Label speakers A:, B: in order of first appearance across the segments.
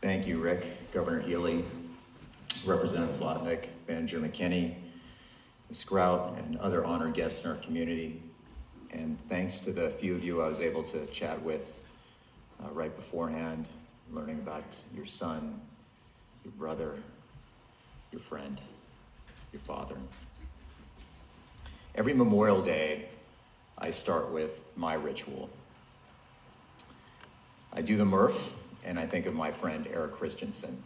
A: Thank you, Rick, Governor Healy, Representative Goralnick, Manager McKinney, Ms. Grout, and other honored guests in our community. And thanks to the few of you I was able to chat with right beforehand, learning about your son, your brother, your friend, your father. Every Memorial Day, I start with my ritual. I do the Murph, and I think of my friend Eric Christensen.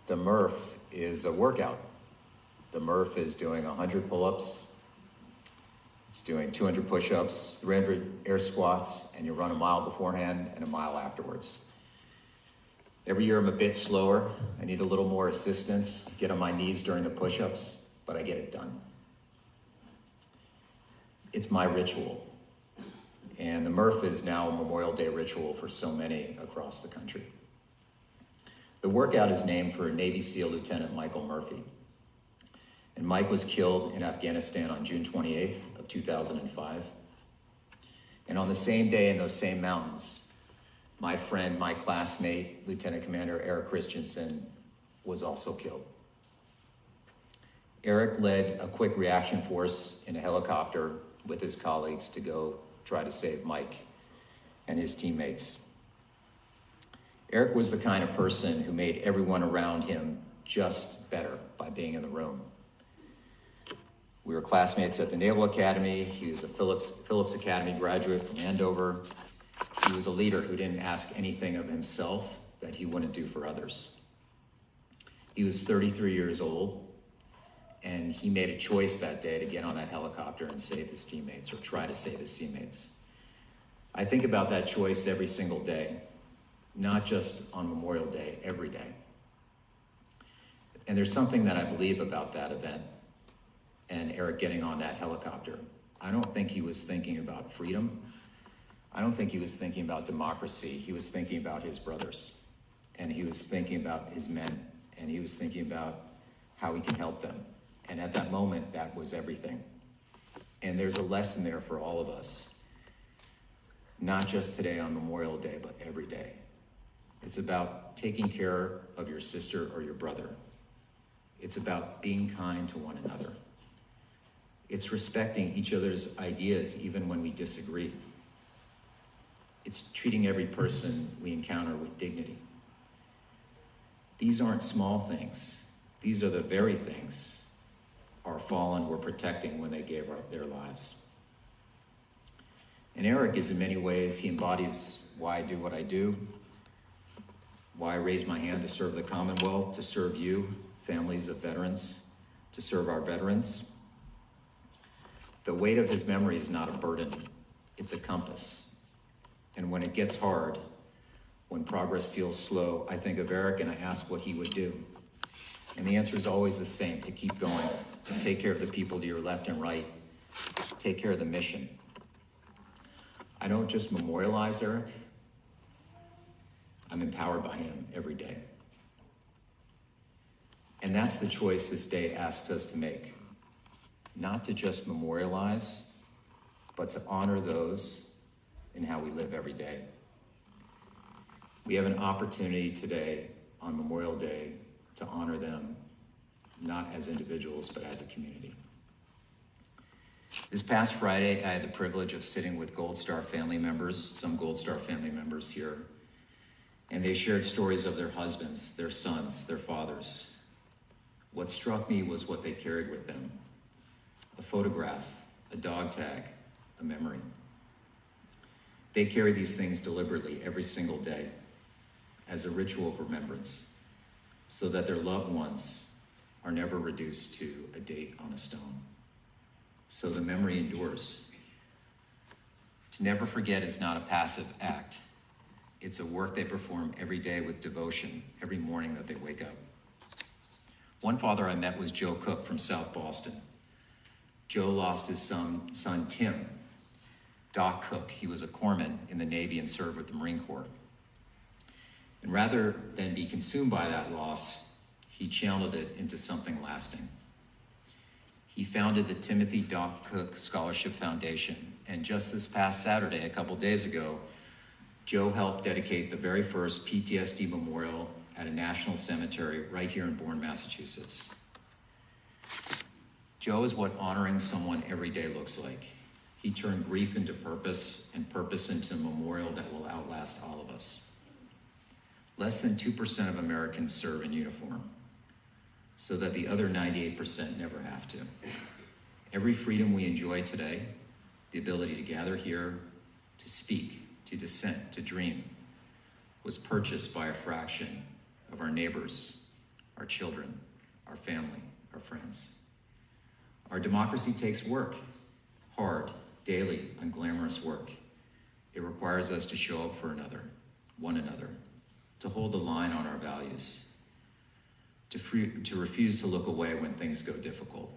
A: The Murph is a workout. The Murph is doing 100 pull-ups, it's doing 200 push-ups, 300 air squats, and you run a mile beforehand and a mile afterwards. Every year I'm a bit slower. I need a little more assistance, get on my knees during the push-ups, but I get it done. It's my ritual. And the Murph is now a Memorial Day ritual for so many across the country. The workout is named for Navy SEAL Lieutenant Michael Murphy. And Mike was killed in Afghanistan on June 28th of 2005. And on the same day in those same mountains, my friend, my classmate, Lieutenant Commander Eric Christensen, was also killed. Eric led a quick reaction force in a helicopter with his colleagues to go try to save Mike and his teammates. Eric was the kind of person who made everyone around him just better by being in the room. We were classmates at the Naval Academy. He was a Phillips Academy graduate from Andover. He was a leader who didn't ask anything of himself that he wouldn't do for others. He was 33 years old, and he made a choice that day to get on that helicopter and save his teammates, or try to save his teammates. I think about that choice every single day, not just on Memorial Day, every day. And there's something that I believe about that event and Eric getting on that helicopter. I don't think he was thinking about freedom. I don't think he was thinking about democracy. He was thinking about his brothers, and he was thinking about his men, and he was thinking about how he can help them. And at that moment, that was everything. And there's a lesson there for all of us, not just today on Memorial Day, but every day. It's about taking care of your sister or your brother. It's about being kind to one another. It's respecting each other's ideas even when we disagree. It's treating every person we encounter with dignity. These aren't small things. These are the very things our fallen were protecting when they gave their lives. And Eric is in many ways, he embodies why I do what I do, why I raise my hand to serve the Commonwealth, to serve you, families of veterans, to serve our veterans. The weight of his memory is not a burden, it's a compass. And when it gets hard, when progress feels slow, I think of Eric and I ask what he would do. And the answer is always the same: to keep going, to take care of the people to your left and right, take care of the mission. I don't just memorialize Eric, I'm empowered by him every day. And that's the choice this day asks us to make. Not to just memorialize, but to honor those in how we live every day. We have an opportunity today on Memorial Day to honor them, not as individuals, but as a community. This past Friday, I had the privilege of sitting with Gold Star family members, some Gold Star family members here, and they shared stories of their husbands, their sons, their fathers. What struck me was what they carried with them: a photograph, a dog tag, a memory. They carry these things deliberately every single day as a ritual of remembrance, so that their loved ones are never reduced to a date on a stone. So the memory endures. To never forget is not a passive act. It's a work they perform every day with devotion, every morning that they wake up. One father I met was Joe Cook from South Boston. Joe lost his son Tim, Doc Cook. He was a corpsman in the Navy and served with the Marine Corps. And rather than be consumed by that loss, he channeled it into something lasting. He founded the Timothy Doc Cook Scholarship Foundation. And just this past Saturday, a couple days ago, Joe helped dedicate the very first PTSD memorial at a national cemetery right here in Bourne, Massachusetts. Joe is what honoring someone every day looks like. He turned grief into purpose and purpose into a memorial that will outlast all of us. Less than 2% of Americans serve in uniform, so that the other 98% never have to. Every freedom we enjoy today, the ability to gather here, to speak, to dissent, to dream, was purchased by a fraction of our neighbors, our children, our family, our friends. Our democracy takes work, hard, daily, unglamorous work. It requires us to show up for one another, to hold the line on our values, to refuse to look away when things go difficult.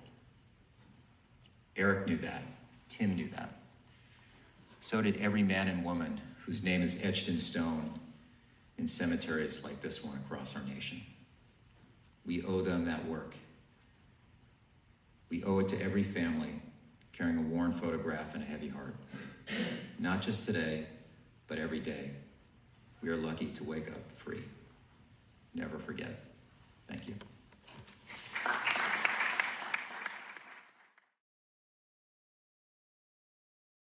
A: Eric knew that. Tim knew that. So did every man and woman whose name is etched in stone in cemeteries like this one across our nation. We owe them that work. We owe it to every family carrying a worn photograph and a heavy heart. Not just today, but every day. We are lucky to wake up free. Never forget. Thank you.